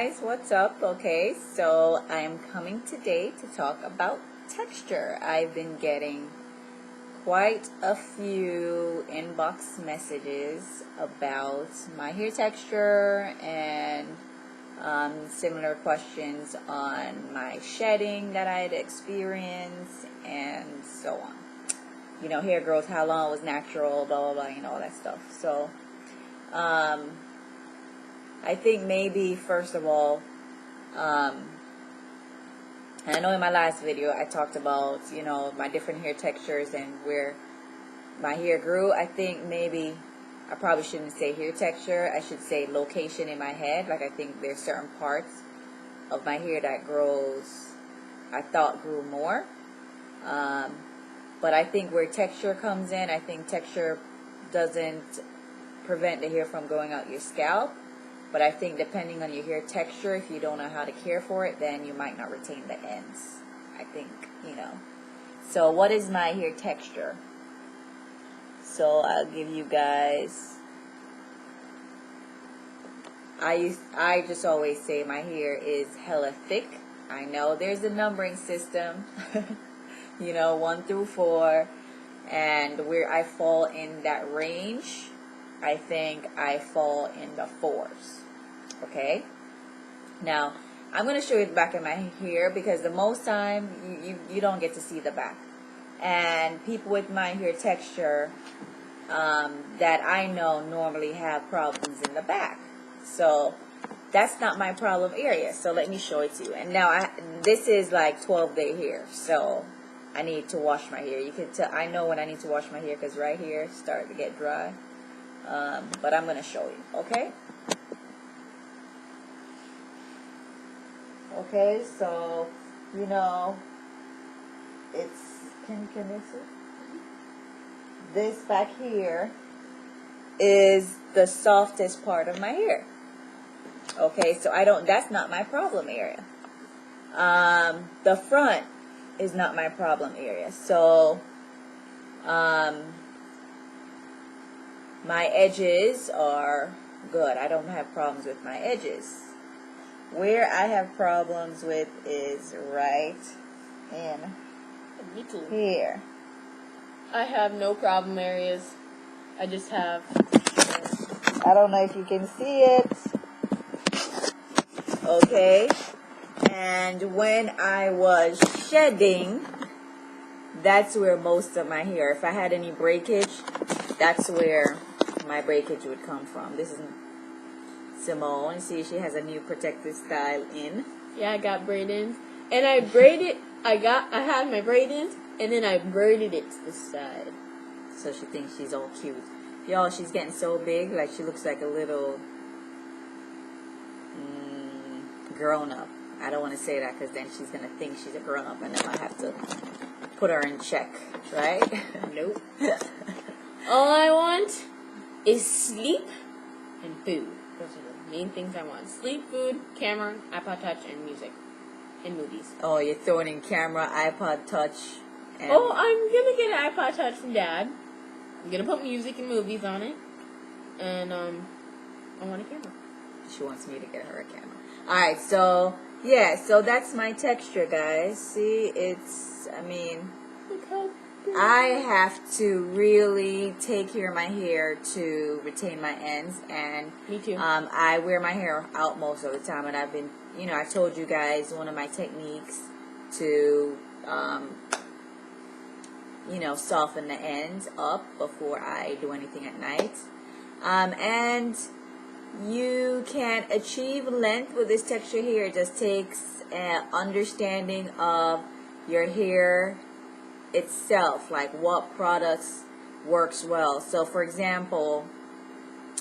guys, what's up? Okay, so I'm coming today to talk about texture. I've been getting quite a few inbox messages about my hair texture and similar questions on my shedding that I had experienced and so on. You know, hair growth, how long it was natural, blah, blah, blah, all that stuff. So, I think maybe, first of all, I know in my last video I talked about, my different hair textures and where my hair grew. I think maybe I probably shouldn't say hair texture. I should say location in my head. Like, I think there's certain parts of my hair that I thought grew more. But I think where texture comes in, I think texture doesn't prevent the hair from growing out your scalp. But I think depending on your hair texture, if you don't know how to care for it, then you might not retain the ends. I think, So what is my hair texture? So I'll give you guys, I just always say my hair is hella thick. I know there's a numbering system, 1 through 4. And where I fall in that range, I think I fall in the 4s. Okay, now I'm going to show you the back of my hair because the most time you don't get to see the back. And people with my hair texture that I know normally have problems in the back. So that's not my problem area. So let me show it to you. And now this is like 12-day hair. So I need to wash my hair. You can tell, I know when I need to wash my hair because right here it's starting to get dry. But I'm going to show you, okay? Okay, so, it's, can you see? This back here is the softest part of my hair. Okay, so that's not my problem area. The front is not my problem area. So, my edges are good. I don't have problems with my edges. Where I have problems with is right in Me too. here. I have no problem areas. I just have... I don't know if you can see it. Okay. And when I was shedding, that's where most of my hair, if I had any breakage, that's where my breakage would come from. This is Simone. See, she has a new protective style in. Yeah, I got braid-ins. And I braided... I had my braid-ins, and then I braided it to the side. So she thinks she's all cute. Y'all, she's getting so big, like she looks like a little grown-up. I don't want to say that because then she's going to think she's a grown-up, and then I have to put her in check, right? Nope. All I want is sleep and food. Those are the main things I want. Sleep, food, camera, iPod Touch, and music. And movies. Oh, you're throwing in camera, iPod Touch. And Oh, I'm going to get an iPod Touch from Dad. I'm going to put music and movies on it. And, I want a camera. She wants me to get her a camera. Alright, so, yeah, so that's my texture, guys. See, Look how good. I have to really take care of my hair to retain my ends, and Me too. I wear my hair out most of the time, and I've been, I told you guys one of my techniques to, soften the ends up before I do anything at night, and you can achieve length with this texture here. It just takes an understanding of your hair itself, like what products works well. So for example,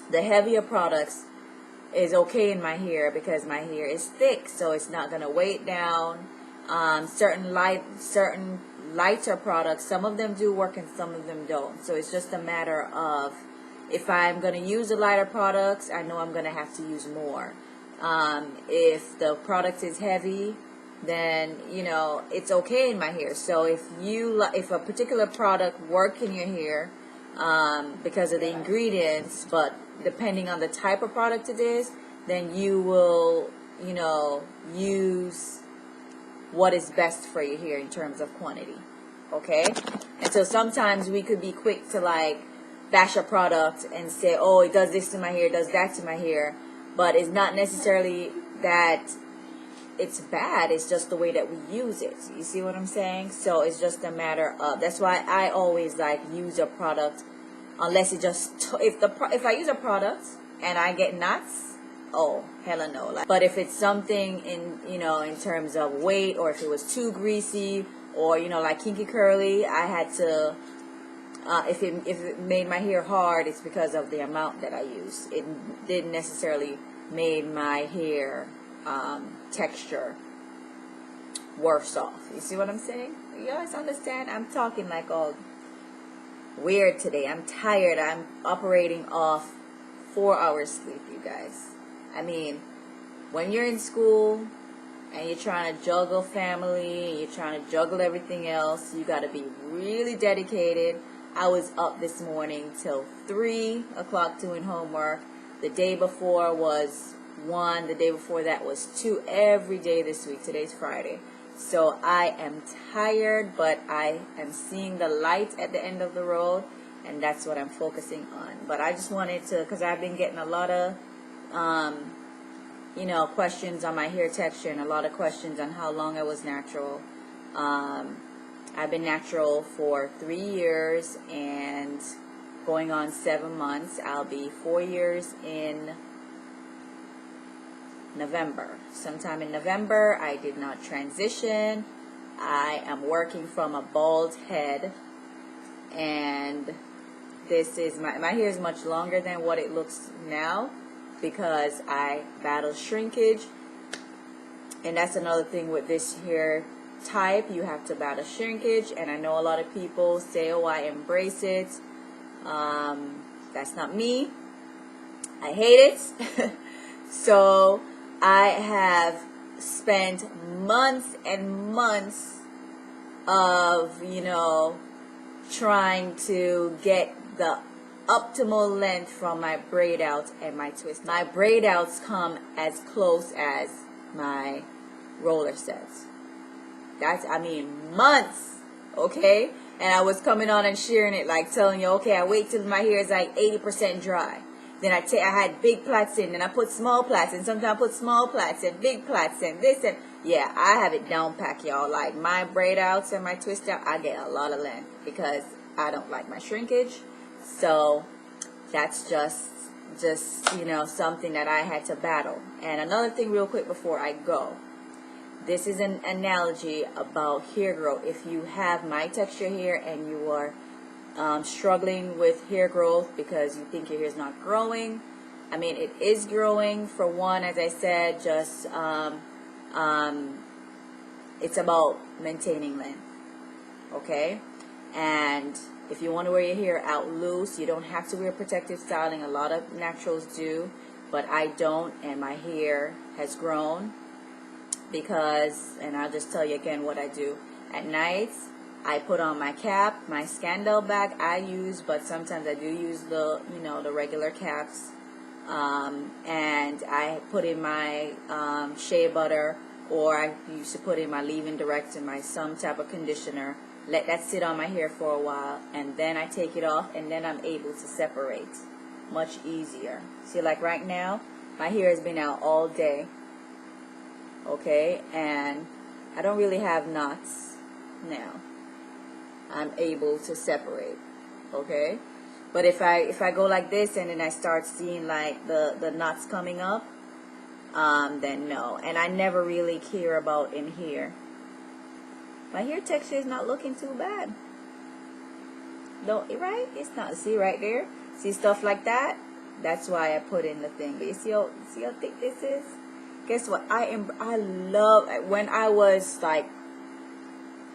the heavier products is okay in my hair because my hair is thick, so it's not going to weigh it down. Certain lighter products, some of them do work and some of them don't. So it's just a matter of, if I'm going to use the lighter products, I know I'm going to have to use more. If the product is heavy, then it's okay in my hair. So if a particular product work in your hair because of the ingredients, but depending on the type of product it is, then you will you know, use what is best for you here in terms of quantity. Okay? And so sometimes we could be quick to like bash a product and say, oh, it does this to my hair, does that to my hair. But it's not necessarily that it's bad, it's just the way that we use it. You see what I'm saying? So it's just a matter of, that's why I always like use a product unless it just, if I use a product and I get knots, oh, hella no. Like, but if it's something in, you know, in terms of weight, or if it was too greasy, or, you know, like kinky curly, I had to, if it made my hair hard, it's because of the amount that I used. It didn't necessarily made my hair texture worse off. You see what I'm saying? You guys understand? I'm talking like all weird today. I'm tired. I'm operating off 4 hours sleep, you guys. I mean, when you're in school and you're trying to juggle family and you're trying to juggle everything else, you got to be really dedicated. I was up this morning till 3 o'clock doing homework. The day before was 1. The day before that was 2. Every day this week. Today's Friday. So I am tired, but I am seeing the light at the end of the road, and that's what I'm focusing on. But I just wanted to, because I've been getting a lot of you know, questions on my hair texture and a lot of questions on how long I was natural. I've been natural for 3 years and going on 7 months. I'll be 4 years in November. Sometime in November. I did not transition. I am working from a bald head, and this is my hair is much longer than what it looks now, because I battle shrinkage. And that's another thing with this hair type. You have to battle shrinkage. And I know a lot of people say, oh, I embrace it. That's not me. I hate it. So I have spent months and months of, you know, trying to get the optimal length from my braid out and my twist. My braid outs come as close as my roller sets. That's, I mean, months, okay? And I was coming on and sharing it, like telling you, okay, I wait till my hair is like 80% dry. Then I had big plaits in, and I put small plaits in. Sometimes I put small plaits and big plaits in, this and, yeah, I have it down pat, y'all. Like my braid outs and my twist out, I get a lot of length because I don't like my shrinkage. So that's just you know, something that I had to battle. And another thing real quick before I go, this is an analogy about hair growth. If you have my texture hair and you are struggling with hair growth because you think your hair is not growing, I mean, it is growing. For one, as I said, just it's about maintaining length, okay? And if you want to wear your hair out loose, you don't have to wear protective styling. A lot of naturals do, but I don't, and my hair has grown because, and I'll just tell you again what I do. At night, I put on my cap, my Scandal bag I use, but sometimes I do use the, you know, the regular caps. And I put in my shea butter, or I used to put in my leave-in direct and my some type of conditioner. Let that sit on my hair for a while, and then I take it off, and then I'm able to separate much easier. See, like right now, my hair has been out all day, okay, and I don't really have knots now. I'm able to separate, okay? But if I go like this and then I start seeing like the knots coming up, then no. And I never really care about in here. My hair texture is not looking too bad. Don't, right? It's not. See right there? See stuff like that? That's why I put in the thing. But you see how thick this is? Guess what? I love, when I was like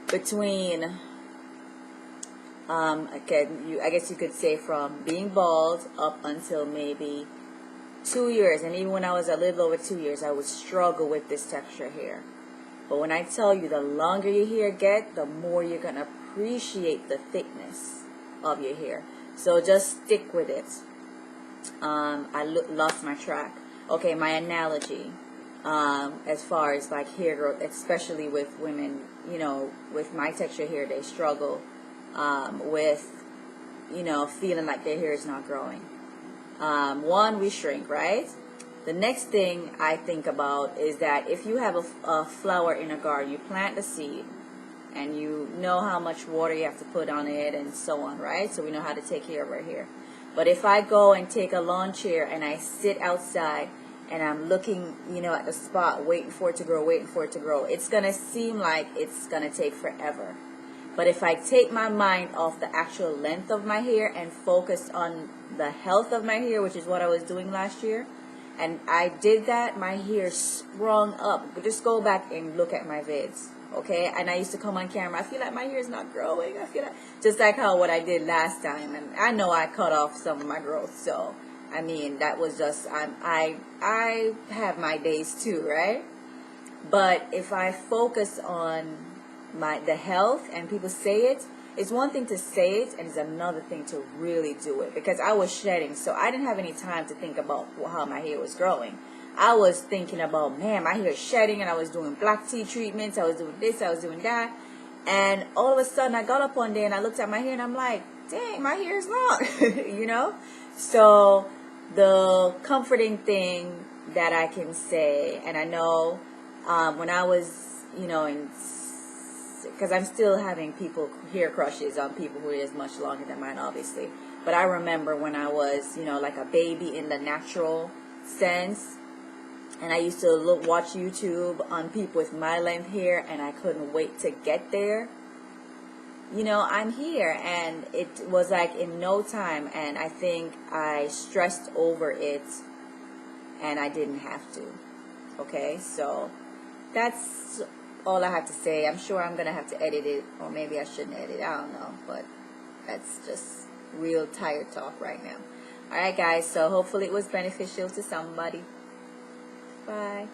between I guess you could say from being bald up until maybe 2 years, and even when I was a little over 2 years, I would struggle with this texture hair. But when I tell you, the longer your hair get, the more you're going to appreciate the thickness of your hair. So just stick with it. I lost my track. Okay, my analogy. as far as like hair growth, especially with women. You know, with my texture hair, they struggle with, you know, feeling like their hair is not growing. One, we shrink, right? The next thing I think about is that if you have a flower in a garden, you plant the seed, and you know how much water you have to put on it and so on, right? So we know how to take care of our hair. But if I go and take a lawn chair and I sit outside and I'm looking, you know, at the spot, waiting for it to grow, it's going to seem like it's going to take forever. But if I take my mind off the actual length of my hair and focus on the health of my hair, which is what I was doing last year, and I did that, my hair sprung up. Just go back and look at my vids, okay? And I used to come on camera, I feel like my hair is not growing. I feel like, just like how what I did last time. And I know I cut off some of my growth, so I mean, that was just, I have my days too, right? But if I focus on the health, and people say it, it's one thing to say it, and it's another thing to really do it. Because I was shedding, so I didn't have any time to think about how my hair was growing. I was thinking about, man, my hair is shedding, and I was doing black tea treatments, I was doing this, I was doing that, and all of a sudden I got up one day and I looked at my hair and I'm like, dang, my hair is long. You know? So the comforting thing that I can say, and I know when I was, you know, because I'm still having hair crushes on people who is much longer than mine, obviously. But I remember when I was, you know, like a baby in the natural sense, and I used to watch YouTube on people with my length hair, and I couldn't wait to get there. You know, I'm here, and it was like in no time, and I think I stressed over it, and I didn't have to. Okay, so that's all I have to say. I'm sure I'm going to have to edit it, or maybe I shouldn't edit. I don't know, but that's just real tired talk right now. Alright guys, so hopefully it was beneficial to somebody. Bye.